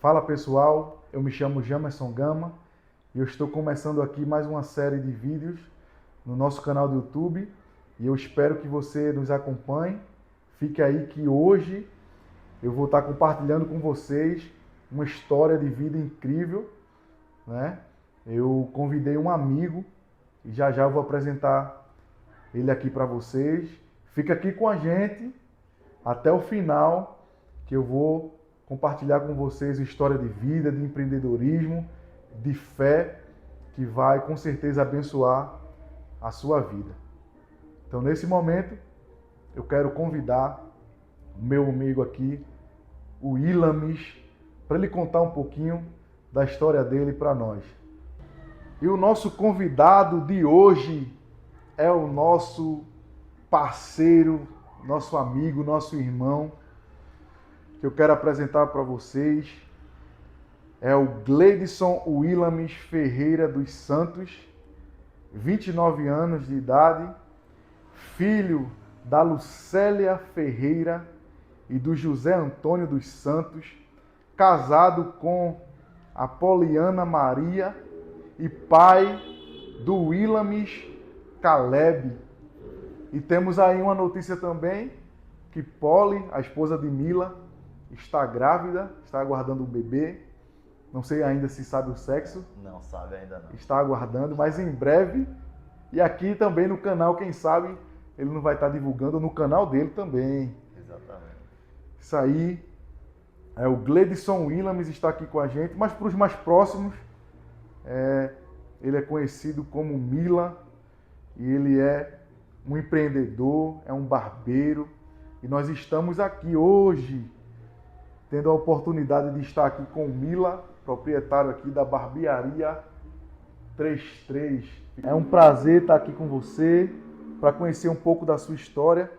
Fala pessoal, eu me chamo Jamerson Gama e eu estou começando aqui mais uma série de vídeos no nosso canal do YouTube e eu espero que você nos acompanhe. Fique aí que hoje eu vou estar compartilhando com vocês uma história de vida incrível, né? Eu convidei um amigo e já eu vou apresentar ele aqui para vocês. Fica aqui com a gente até o final que eu vou compartilhar com vocês história de vida, de empreendedorismo, de fé, que vai com certeza abençoar a sua vida. Então, nesse momento, eu quero convidar o meu amigo aqui, o Ilamis, para ele contar um pouquinho da história dele para nós. E o nosso convidado de hoje é o nosso parceiro, nosso amigo, nosso irmão, que eu quero apresentar para vocês. É o Gleidson Willames Ferreira dos Santos, 29 anos de idade, filho da Lucélia Ferreira e do José Antônio dos Santos, casado com a Poliana Maria e pai do Willames Caleb. E temos aí uma notícia também, que Poli, a esposa de Mila, está grávida, está aguardando o bebê. Não sei ainda se sabe o sexo. Não sabe ainda não. Está aguardando, mas em breve. E aqui também no canal, quem sabe, ele não vai estar divulgando no canal dele também. Exatamente. Isso aí. O Gleidson Willames está aqui com a gente, mas para os mais próximos, ele é conhecido como Mila e ele é um empreendedor, é um barbeiro. E nós estamos aqui hoje, tendo a oportunidade de estar aqui com o Mila, proprietário aqui da Barbearia 33. É um prazer estar aqui com você, para conhecer um pouco da sua história.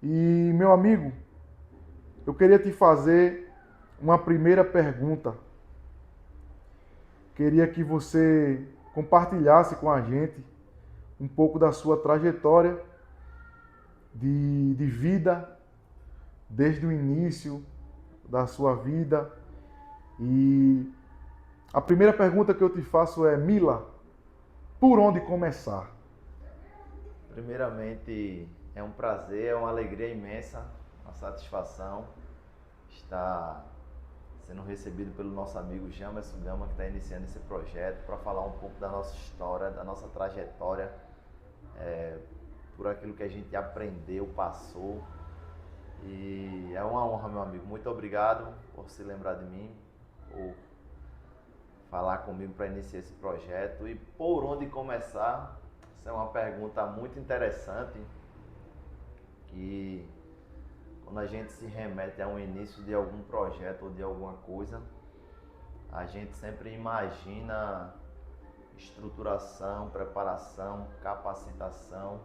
E, meu amigo, eu queria te fazer uma primeira pergunta. Queria que você compartilhasse com a gente um pouco da sua trajetória de vida, desde o início da sua vida. E a primeira pergunta que eu te faço é, Mila, por onde começar? Primeiramente, é um prazer, é uma alegria imensa, uma satisfação estar sendo recebido pelo nosso amigo Jamerson Gama, que está iniciando esse projeto, para falar um pouco da nossa história, da nossa trajetória, por aquilo que a gente aprendeu, passou. E é uma honra, meu amigo. Muito obrigado por se lembrar de mim, por falar comigo para iniciar esse projeto. E por onde começar? Essa é uma pergunta muito interessante, que quando a gente se remete a um início de algum projeto ou de alguma coisa, a gente sempre imagina estruturação, preparação, capacitação.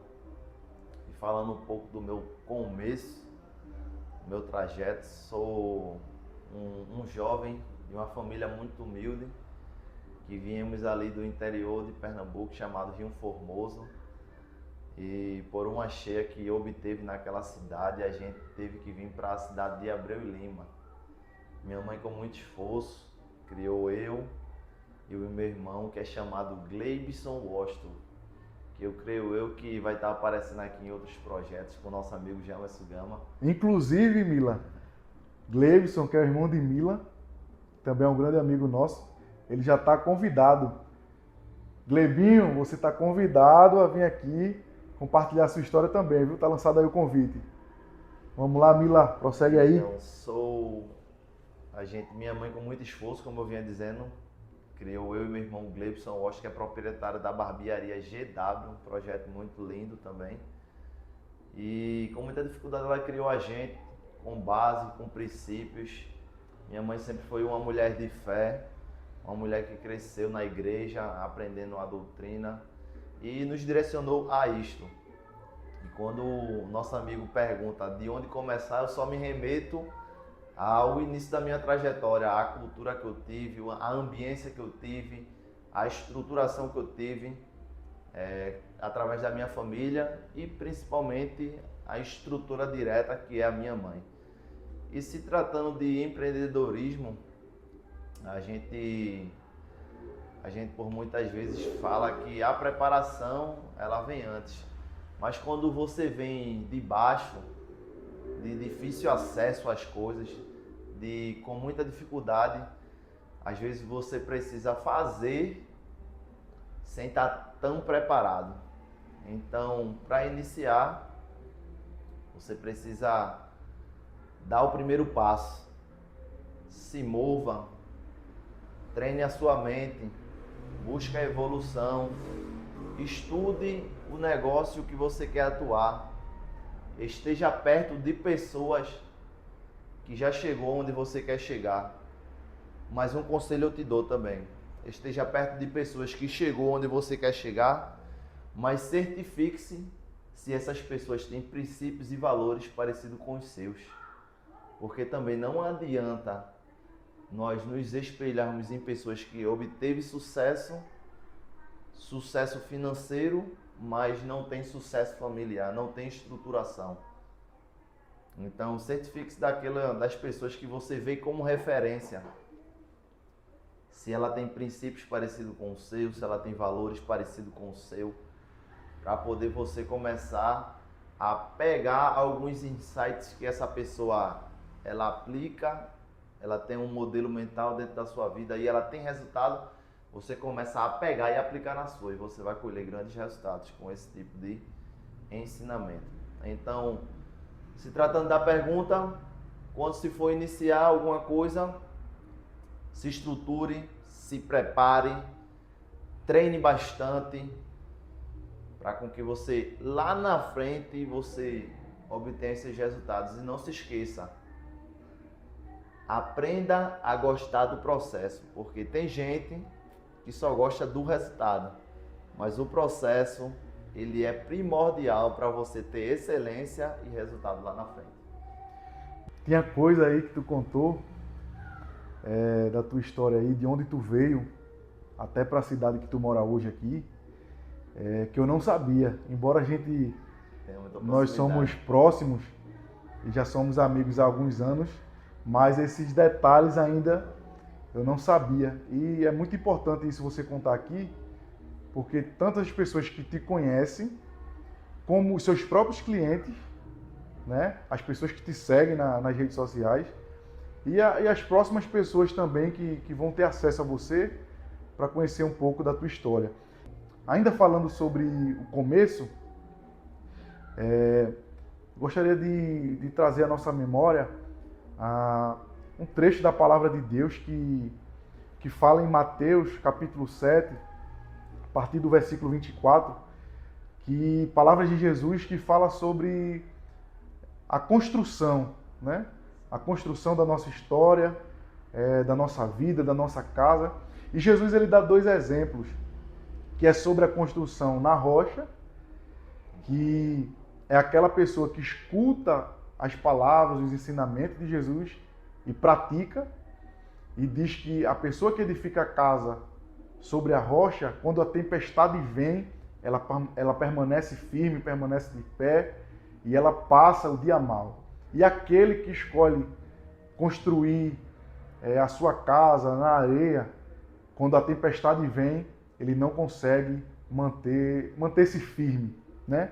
E falando um pouco do meu começo, do meu trajeto, sou um jovem de uma família muito humilde, que viemos ali do interior de Pernambuco, chamado Rio Formoso. E por uma cheia que obteve naquela cidade, a gente teve que vir para a cidade de Abreu e Lima. Minha mãe, com muito esforço, criou eu e o meu irmão, que é chamado Gleibson Washington, que eu creio que vai estar aparecendo aqui em outros projetos com o nosso amigo Jamerson Gama. Inclusive, Mila, Gleibson, que é o irmão de Mila, também é um grande amigo nosso, ele já está convidado. Glebinho, você está convidado a vir aqui compartilhar a sua história também, viu? Está lançado aí o convite. Vamos lá, Mila, prossegue aí. Então, minha mãe, com muito esforço, como eu vinha dizendo, criou eu e meu irmão Gleibson Washington, que é proprietário da Barbearia GW, um projeto muito lindo também. E com muita dificuldade ela criou a gente, com base, com princípios. Minha mãe sempre foi uma mulher de fé, uma mulher que cresceu na igreja, aprendendo a doutrina, e nos direcionou a isto. E quando o nosso amigo pergunta de onde começar, eu só me remeto ao início da minha trajetória, à cultura que eu tive, a ambiência que eu tive, a estruturação que eu tive através da minha família e principalmente a estrutura direta que é a minha mãe. E se tratando de empreendedorismo, A gente, a gente por muitas vezes fala que a preparação ela vem antes, mas quando você vem de baixo, de difícil acesso às coisas, com muita dificuldade, às vezes você precisa fazer sem estar tão preparado. Então, para iniciar, você precisa dar o primeiro passo. Se mova, treine a sua mente, busque a evolução, estude o negócio que você quer atuar, esteja perto de pessoas que já chegou onde você quer chegar. Mas um conselho eu te dou também: esteja perto de pessoas que chegou onde você quer chegar, mas certifique-se se essas pessoas têm princípios e valores parecidos com os seus. Porque também não adianta nós nos espelharmos em pessoas que obteve sucesso financeiro, mas não tem sucesso familiar, não tem estruturação. Então, certifique-se das pessoas que você vê como referência. Se ela tem princípios parecidos com o seu, se ela tem valores parecidos com o seu, para poder você começar a pegar alguns insights que essa pessoa ela aplica, ela tem um modelo mental dentro da sua vida e ela tem resultado, você começa a pegar e aplicar na sua, e você vai colher grandes resultados com esse tipo de ensinamento. Então, se tratando da pergunta, quando se for iniciar alguma coisa, se estruture, se prepare, treine bastante, para com que você lá na frente você obtenha esses resultados. E não se esqueça, aprenda a gostar do processo, porque tem gente que só gosta do resultado, mas o processo ele é primordial para você ter excelência e resultado lá na frente. Tinha coisa aí que tu contou da tua história aí, de onde tu veio até para a cidade que tu mora hoje aqui, que eu não sabia. Embora nós somos próximos e já somos amigos há alguns anos, mas esses detalhes ainda eu não sabia. E é muito importante isso você contar aqui, porque tantas pessoas que te conhecem, como os seus próprios clientes, né? As pessoas que te seguem nas redes sociais, e as próximas pessoas também que vão ter acesso a você para conhecer um pouco da tua história. Ainda falando sobre o começo, gostaria de trazer à nossa memória um trecho da palavra de Deus que fala em Mateus capítulo 7, a partir do versículo 24, que palavras de Jesus que fala sobre a construção, né? A construção da nossa história, da nossa vida, da nossa casa. E Jesus ele dá dois exemplos, que é sobre a construção na rocha, que é aquela pessoa que escuta as palavras, os ensinamentos de Jesus e pratica, e diz que a pessoa que edifica a casa sobre a rocha, quando a tempestade vem, ela permanece firme, permanece de pé, e ela passa o dia mal. E aquele que escolhe construir a sua casa na areia, quando a tempestade vem, ele não consegue manter-se firme, né?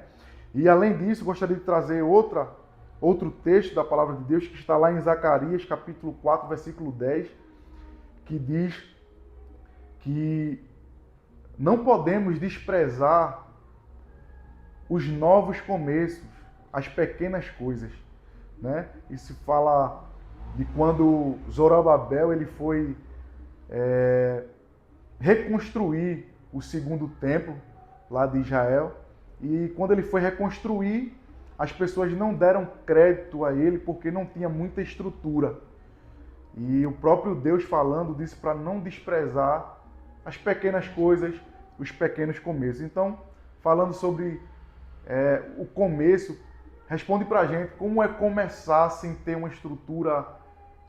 E além disso, gostaria de trazer outro texto da palavra de Deus que está lá em Zacarias, capítulo 4, versículo 10, que diz que não podemos desprezar os novos começos, as pequenas coisas, né? E se fala de quando Zorobabel ele foi reconstruir o segundo templo lá de Israel, e quando ele foi reconstruir, as pessoas não deram crédito a ele porque não tinha muita estrutura. E o próprio Deus falando disse para não desprezar as pequenas coisas, os pequenos começos. Então, falando sobre o começo, responde para a gente como é começar sem ter uma estrutura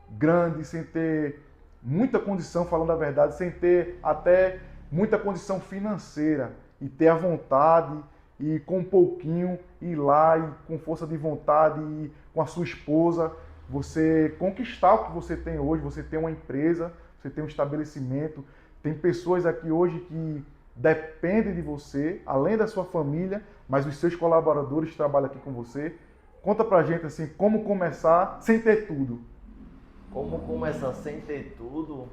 grande, sem ter muita condição, falando a verdade, sem ter até muita condição financeira, e ter a vontade e com um pouquinho ir lá e com força de vontade e com a sua esposa você conquistar o que você tem hoje, você tem uma empresa, você tem um estabelecimento, tem pessoas aqui hoje que dependem de você, além da sua família, mas os seus colaboradores trabalham aqui com você. Conta pra gente assim, como começar sem ter tudo. Como começar sem ter tudo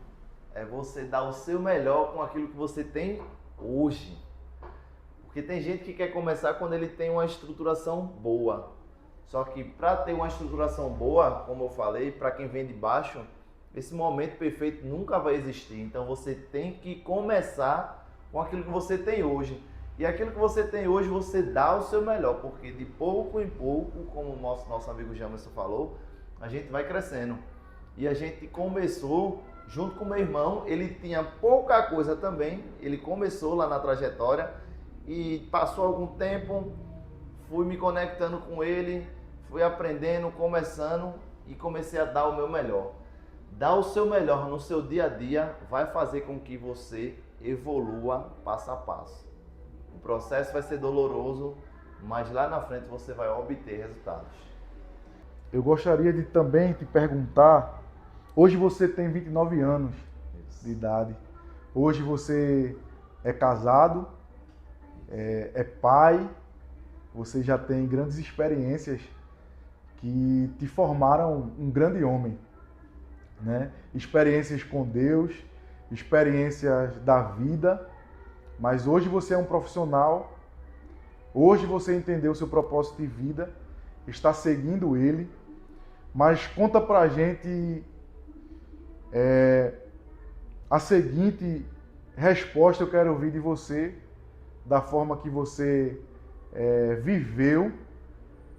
é você dar o seu melhor com aquilo que você tem hoje. Porque tem gente que quer começar quando ele tem uma estruturação boa. Só que para ter uma estruturação boa, como eu falei, para quem vem de baixo, esse momento perfeito nunca vai existir. Então você tem que começar com aquilo que você tem hoje. E aquilo que você tem hoje, você dá o seu melhor, porque de pouco em pouco, como o nosso amigo Jamerson falou, a gente vai crescendo. E a gente começou junto com o meu irmão, ele tinha pouca coisa também, ele começou lá na trajetória e passou algum tempo, fui me conectando com ele, fui aprendendo, começando e comecei a dar o meu melhor. Dar o seu melhor no seu dia a dia vai fazer com que você evolua passo a passo. O processo vai ser doloroso, mas lá na frente você vai obter resultados. Eu gostaria de também te perguntar, hoje você tem 29 anos de idade, hoje você é casado, é pai, você já tem grandes experiências que te formaram um grande homem, né? Experiências com Deus, experiências da vida, mas hoje você é um profissional, hoje você entendeu o seu propósito de vida, está seguindo ele, mas conta pra gente a seguinte resposta eu quero ouvir de você, da forma que você viveu,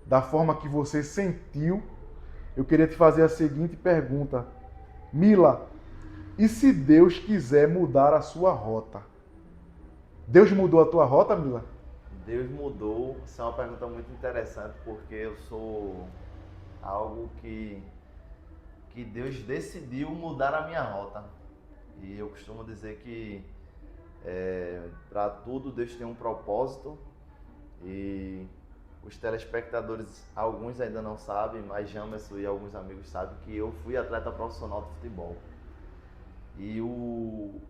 da forma que você sentiu. Eu queria te fazer a seguinte pergunta. Mila, e se Deus quiser mudar a sua rota? Deus mudou a tua rota, Mila? Deus mudou. Isso é uma pergunta muito interessante, porque eu sou algo que Deus decidiu mudar a minha rota. E eu costumo dizer que para tudo Deus tem um propósito, e os telespectadores, alguns ainda não sabem, mas Jamerson e alguns amigos sabem que eu fui atleta profissional de futebol. E o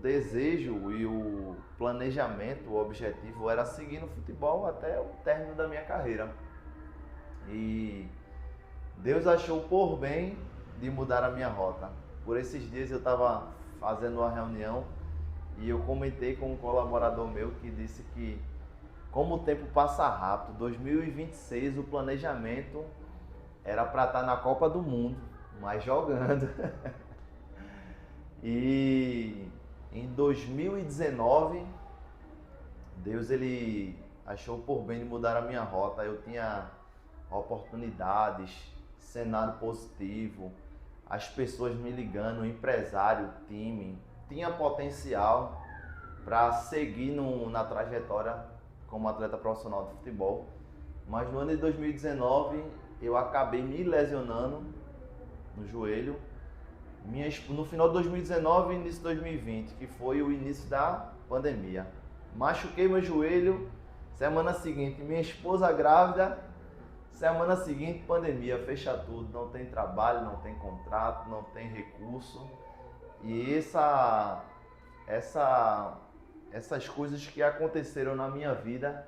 desejo e o planejamento, o objetivo era seguir no futebol até o término da minha carreira. E Deus achou por bem de mudar a minha rota. Por esses dias eu estava fazendo uma reunião e eu comentei com um colaborador meu que disse que, como o tempo passa rápido, 2026 o planejamento era para estar na Copa do Mundo, mas jogando. E em 2019, Deus ele achou por bem de mudar a minha rota. Eu tinha oportunidades, cenário positivo, as pessoas me ligando, o empresário, o time, tinha potencial para seguir na trajetória como atleta profissional de futebol. Mas no ano de 2019 eu acabei me lesionando no joelho. No final de 2019 e início de 2020, que foi o início da pandemia. Machuquei meu joelho, semana seguinte minha esposa grávida, semana seguinte pandemia, fecha tudo, não tem trabalho, não tem contrato, não tem recurso. E essas coisas que aconteceram na minha vida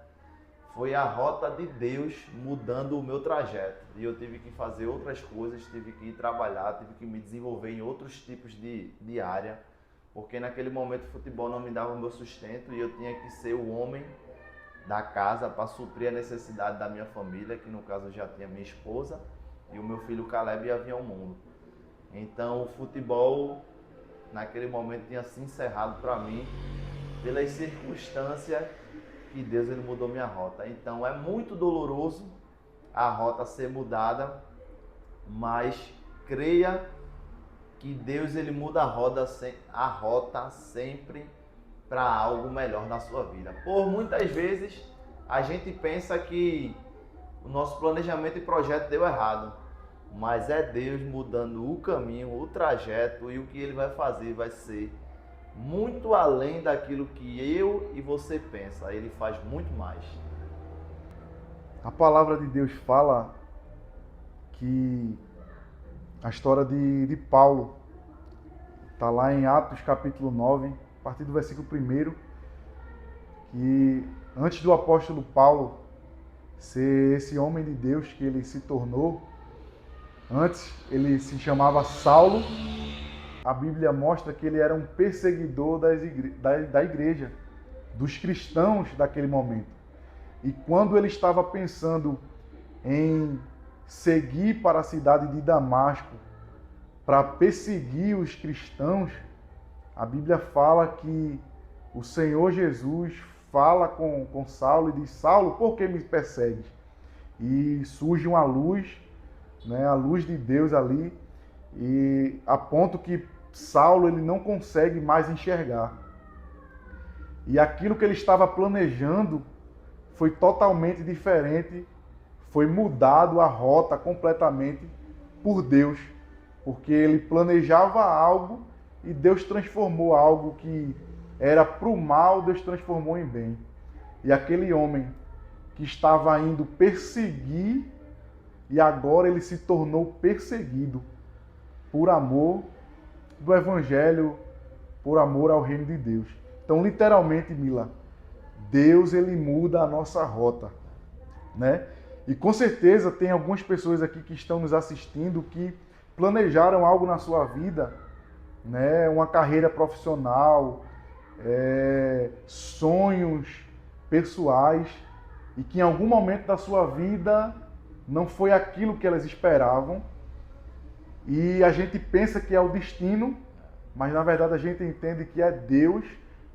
foi a rota de Deus mudando o meu trajeto. E eu tive que fazer outras coisas, tive que ir trabalhar, tive que me desenvolver em outros tipos de área, porque naquele momento o futebol não me dava o meu sustento e eu tinha que ser o homem da casa para suprir a necessidade da minha família, que no caso eu já tinha minha esposa e o meu filho Caleb ia vir ao mundo. Então o futebol naquele momento tinha se encerrado para mim pelas circunstâncias que Deus ele mudou minha rota. Então é muito doloroso a rota ser mudada, mas creia que Deus ele muda a rota sempre para algo melhor na sua vida. Por muitas vezes a gente pensa que o nosso planejamento e projeto deu errado, mas é Deus mudando o caminho, o trajeto, e o que ele vai fazer vai ser muito além daquilo que eu e você pensa. Ele faz muito mais. A palavra de Deus fala que a história de Paulo. Está lá em Atos capítulo 9, a partir do versículo 1, que antes do apóstolo Paulo ser esse homem de Deus que ele se tornou, antes ele se chamava Saulo. A Bíblia mostra que ele era um perseguidor da igreja, dos cristãos daquele momento. E quando ele estava pensando em seguir para a cidade de Damasco para perseguir os cristãos, a Bíblia fala que o Senhor Jesus fala com Saulo e diz: Saulo, por que me persegues? E surge uma luz, né, a luz de Deus ali, e a ponto que Saulo ele não consegue mais enxergar. E aquilo que ele estava planejando foi totalmente diferente, foi mudado a rota completamente por Deus, porque ele planejava algo e Deus transformou algo que era para o mal, Deus transformou em bem. E aquele homem que estava indo perseguir, e agora ele se tornou perseguido por amor do Evangelho, por amor ao reino de Deus. Então, literalmente, Mila, Deus ele muda a nossa rota, né? E com certeza tem algumas pessoas aqui que estão nos assistindo que planejaram algo na sua vida, né? Uma carreira profissional, sonhos pessoais, e que em algum momento da sua vida não foi aquilo que elas esperavam, e a gente pensa que é o destino, mas na verdade a gente entende que é Deus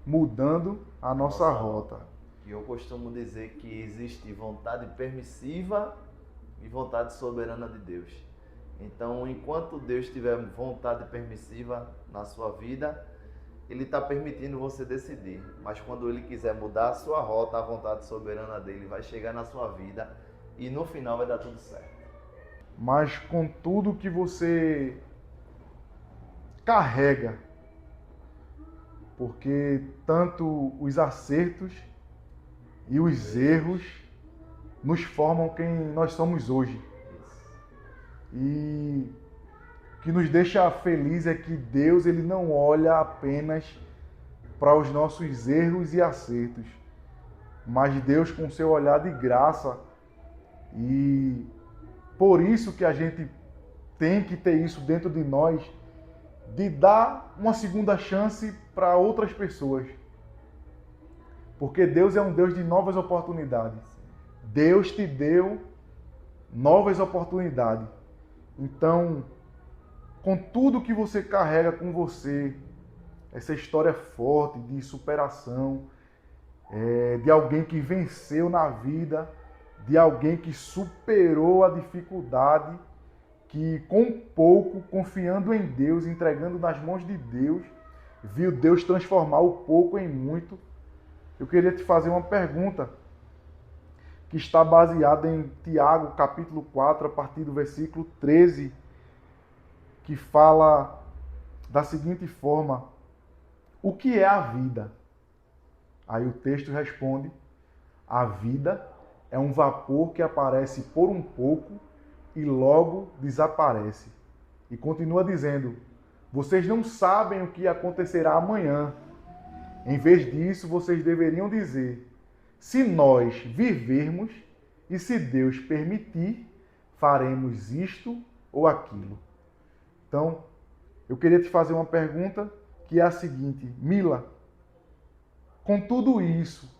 mudando a nossa rota. E eu costumo dizer que existe vontade permissiva e vontade soberana de Deus. Então, enquanto Deus tiver vontade permissiva na sua vida, Ele está permitindo você decidir. Mas quando Ele quiser mudar a sua rota, a vontade soberana dEle vai chegar na sua vida e no final vai dar tudo certo. Mas com tudo que você carrega, porque tanto os acertos e os erros nos formam quem nós somos hoje. E o que nos deixa feliz é que Deus ele não olha apenas para os nossos erros e acertos, mas Deus com seu olhar de graça. E por isso que a gente tem que ter isso dentro de nós, de dar uma segunda chance para outras pessoas. Porque Deus é um Deus de novas oportunidades. Deus te deu novas oportunidades. Então, com tudo que você carrega com você, essa história forte de superação, de alguém que venceu na vida, de alguém que superou a dificuldade, que com pouco, confiando em Deus, entregando nas mãos de Deus, viu Deus transformar o pouco em muito. Eu queria te fazer uma pergunta que está baseada em Tiago, capítulo 4, a partir do versículo 13, que fala da seguinte forma: o que é a vida? Aí o texto responde: a vida é um vapor que aparece por um pouco e logo desaparece. E continua dizendo: vocês não sabem o que acontecerá amanhã. Em vez disso, vocês deveriam dizer: se nós vivermos e se Deus permitir, faremos isto ou aquilo. Então, eu queria te fazer uma pergunta que é a seguinte: Mila, com tudo isso,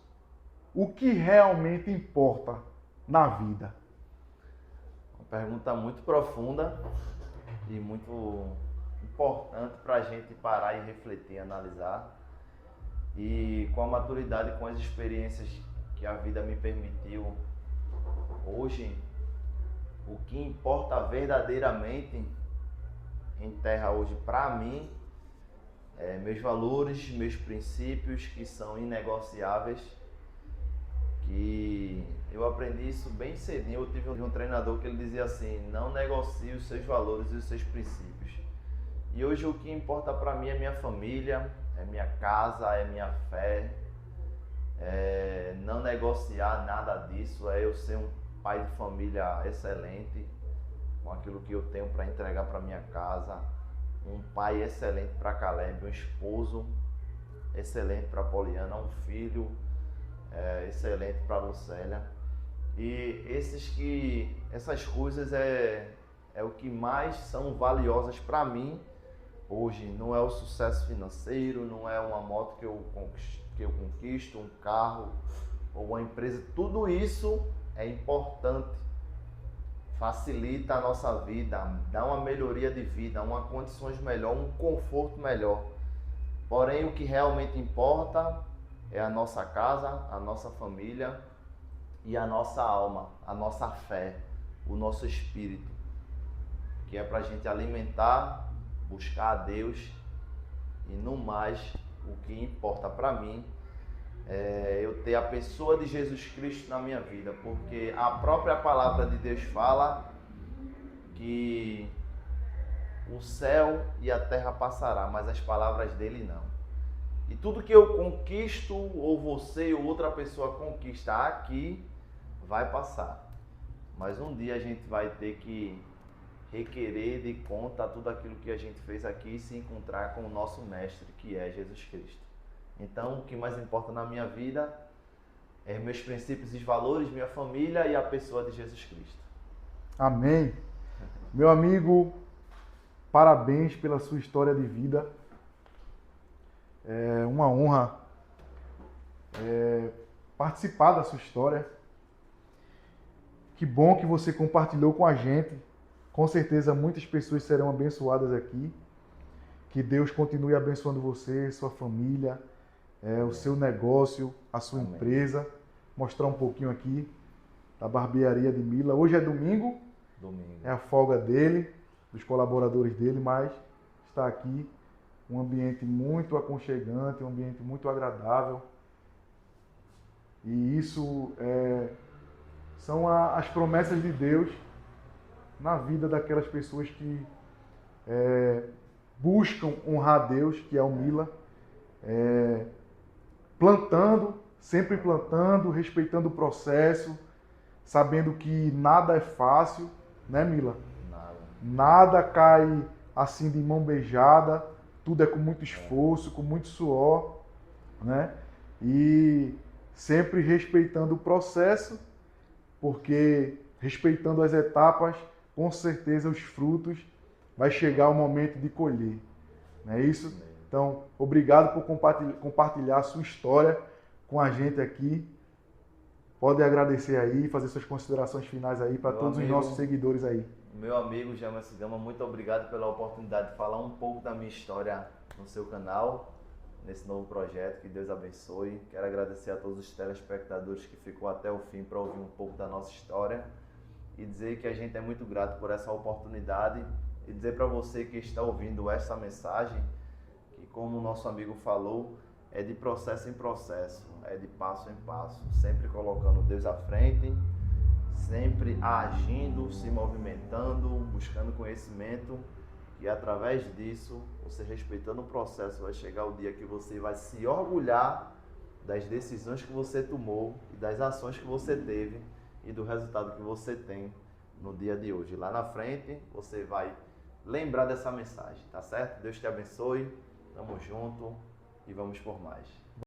o que realmente importa na vida? Uma pergunta muito profunda e muito importante para a gente parar e refletir, analisar. E com a maturidade, com as experiências que a vida me permitiu, hoje, o que importa verdadeiramente em terra hoje para mim é meus valores, meus princípios que são inegociáveis, que eu aprendi isso bem cedinho. Eu tive um treinador que ele dizia assim: não negocie os seus valores e os seus princípios. E hoje o que importa para mim é minha família, é minha casa, é minha fé, é não negociar nada disso, é eu ser um pai de família excelente, com aquilo que eu tenho para entregar para minha casa, um pai excelente para Caleb, um esposo excelente para Poliana, um filho excelente para Lucélia. E essas coisas é o que mais são valiosas para mim hoje. Não é o sucesso financeiro, não é uma moto que eu conquisto, um carro ou uma empresa. Tudo isso é importante, facilita a nossa vida, dá uma melhoria de vida, uma condições melhor, um conforto melhor. Porém, o que realmente importa é a nossa casa, a nossa família e a nossa alma, a nossa fé, o nosso espírito, que é para a gente alimentar, buscar a Deus. E no mais, o que importa para mim é eu ter a pessoa de Jesus Cristo na minha vida, porque a própria palavra de Deus fala que o céu e a terra passará, mas as palavras dele não. E tudo que eu conquisto, ou você ou outra pessoa conquista aqui, vai passar. Mas um dia a gente vai ter que requerer de conta tudo aquilo que a gente fez aqui e se encontrar com o nosso mestre, que é Jesus Cristo. Então, o que mais importa na minha vida é meus princípios e valores, minha família e a pessoa de Jesus Cristo. Amém. Meu amigo, parabéns pela sua história de vida. É uma honra participar da sua história. Que bom que você compartilhou com a gente. Com certeza muitas pessoas serão abençoadas aqui. Que Deus continue abençoando você, sua família, o seu negócio, a sua Amém. empresa. Mostrar um pouquinho aqui da barbearia de Mila. Hoje é domingo. É a folga dele, dos colaboradores dele, mas está aqui um ambiente muito aconchegante, um ambiente muito agradável. E isso são as promessas de Deus na vida daquelas pessoas que buscam honrar a Deus, que é o Mila, sempre plantando, respeitando o processo, sabendo que nada é fácil, né, Mila? Nada cai assim de mão beijada, tudo é com muito esforço, com muito suor, né? E sempre respeitando o processo, porque respeitando as etapas, com certeza os frutos vai chegar o momento de colher. Não é isso? Então, obrigado por compartilhar a sua história com a gente aqui. Pode agradecer aí, fazer suas considerações finais aí para todos os nossos seguidores aí. Meu amigo Jamerson Gama, muito obrigado pela oportunidade de falar um pouco da minha história no seu canal, nesse novo projeto. Que Deus abençoe. Quero agradecer a todos os telespectadores que ficou até o fim para ouvir um pouco da nossa história e dizer que a gente é muito grato por essa oportunidade e dizer para você que está ouvindo essa mensagem que, como o nosso amigo falou, é de processo em processo, é de passo em passo, sempre colocando Deus à frente, sempre agindo, se movimentando, buscando conhecimento, e através disso, você respeitando o processo, vai chegar o dia que você vai se orgulhar das decisões que você tomou e das ações que você teve e do resultado que você tem no dia de hoje. Lá na frente, você vai lembrar dessa mensagem, tá certo? Deus te abençoe, tamo junto e vamos por mais.